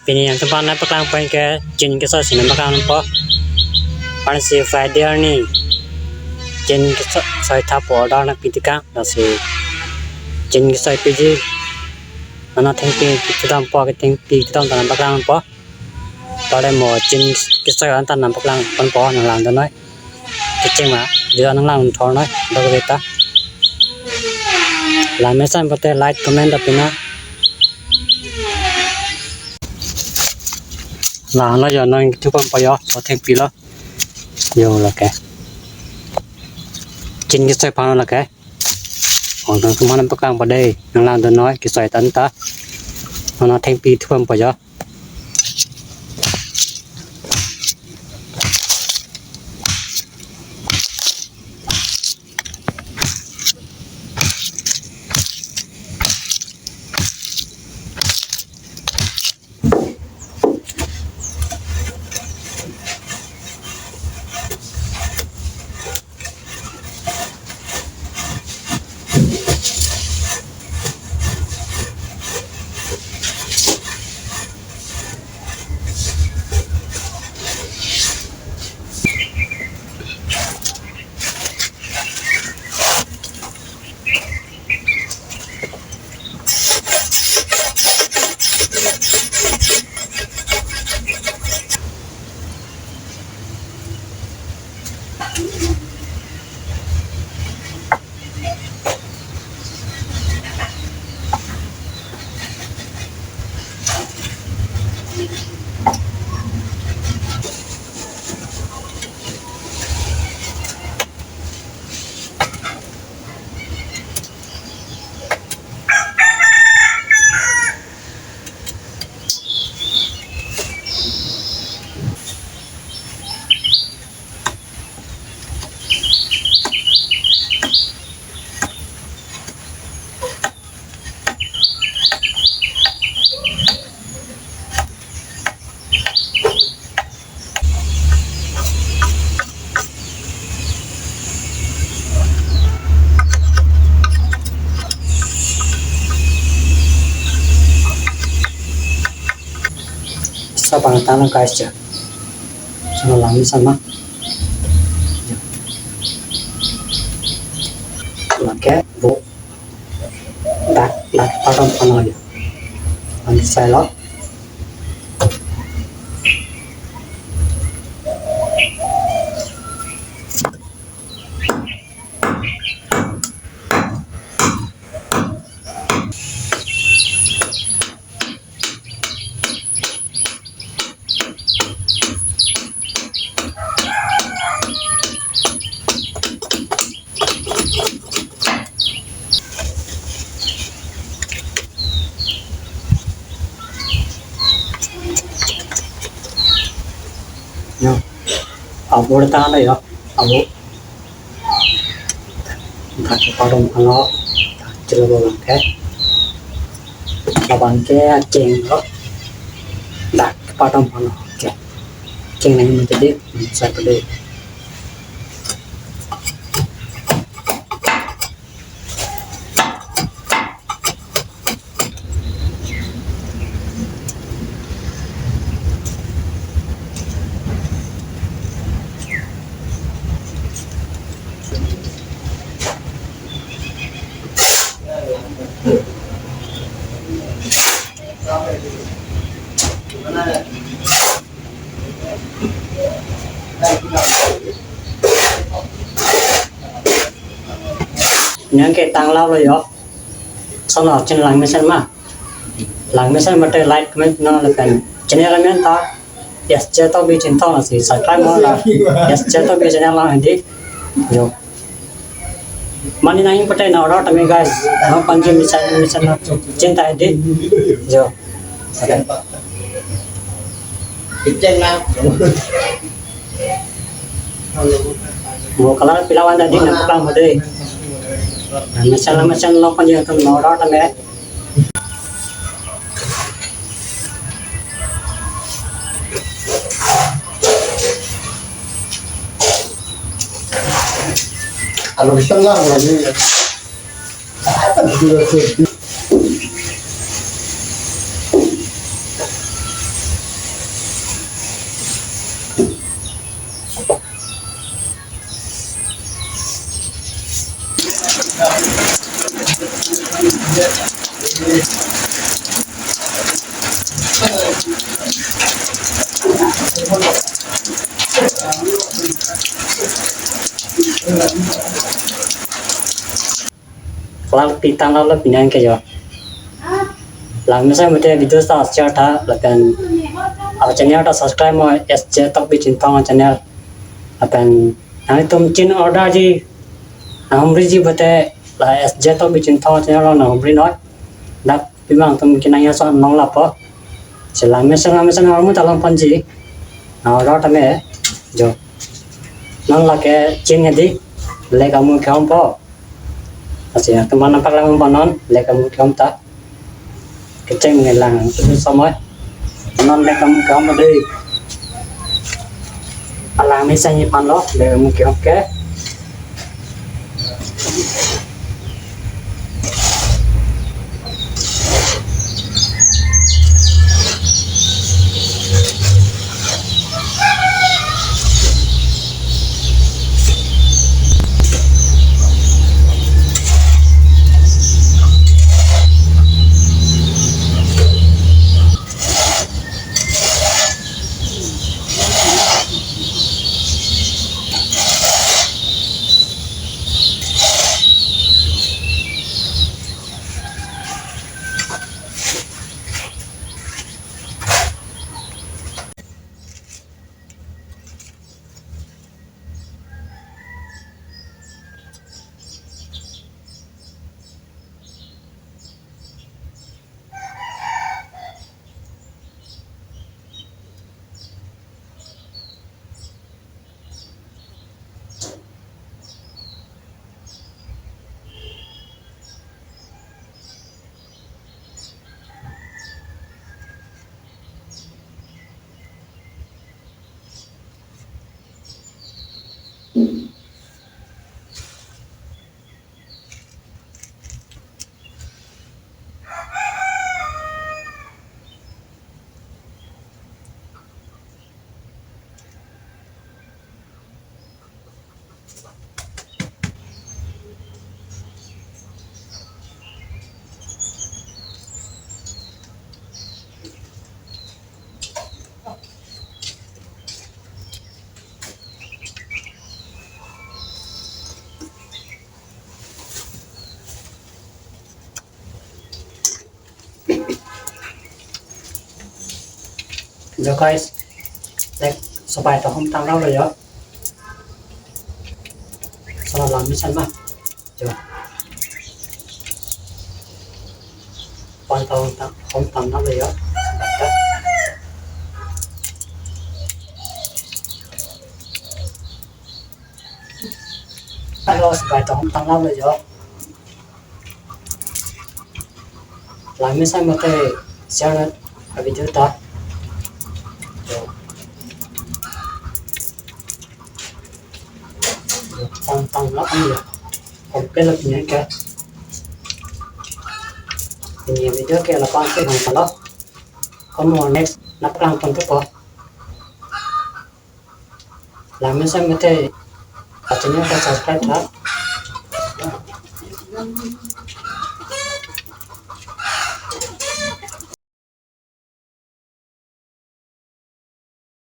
Pini yang tempat nak pegang poin ke jen ke so sini pegang nampo. Pada si Friday ni jen ke so saya tahu order nak pitika, nasi jen ke so piji. Mana tengpi kita nampo ke tengpi kita nampo pegang nampo. Pada mau jen ke so antar nampo pegang nampo nang dan noi. Kecil mah, dia nang thor noi, dah kita. Lamesan betul like comment tapi na. Là nó giờ nó chú con phải có thêm pi đó nhiều là cái trên cái xoay phao là cái còn thằng chúng nó bắt càng vào đây nó làm cho nói cái xoay tấn ta nó thêm pi chú con phải sao bằng ta nó cái chứ nó làm sao mà là cái bộ đặt vào trong phần này mình sai lót nhá, ở bộ ta đây đó, ở bộ thật vào trong phần nó chưa bao lần thế, là bằng cái chèn đó đặt vào trong phần nó, chèn này mình sẽ biết mình sẽ phải đi. Những cái tăng lao rồi đó, sau đó trên làng mấy mà trên light comment nó là cái trên này là mấy ta, yes chơi tao bị trên thao là gì, sai cái món là yes chơi tao bị trên này là gì đi, rồi Mani naing patai na orang kami guys, हम पंजे मिशन चिंता है deh, जो, वो कलर पिलाwan tadi nak pelang mode, macam lo पंजे kan orang kami, kalau bisa lah lagi apa juga sih Kalau pitang lalu pinang ke jo. Lah misalnya mute video sa share tha lapan अब channel ta subscribe mo SJ tak bi chintang channel lapan nang tum chin order ji हमरी जी बते ला SJ tak bi chintang channel na हमरी nói dak bimang tum kinaya so nong la po selama selama ormu talang panji na order ta me jo nong la ke chin hedi le kamu kaum po asih teman nampak lang banon le kamu kaum ta keceng ngelang itu sama non le kamu kaum đi alang mấy sang như pan lo le kamu kaum ke jo guys like so bài tao không tăng đâu rồi đó sao làm mấy chân mà jo bài tao không tăng đâu rồi đó alo bài tao không tăng đâu rồi đó làm mấy chân mà cái share ở video ta tăng lắm nhiều còn cái lực nhảy kia thì nhiều video kia là con sẽ hoàn thành đó có một next nắp lang trong cái bộ làm sao mới thể ở trên những cái subscribe đó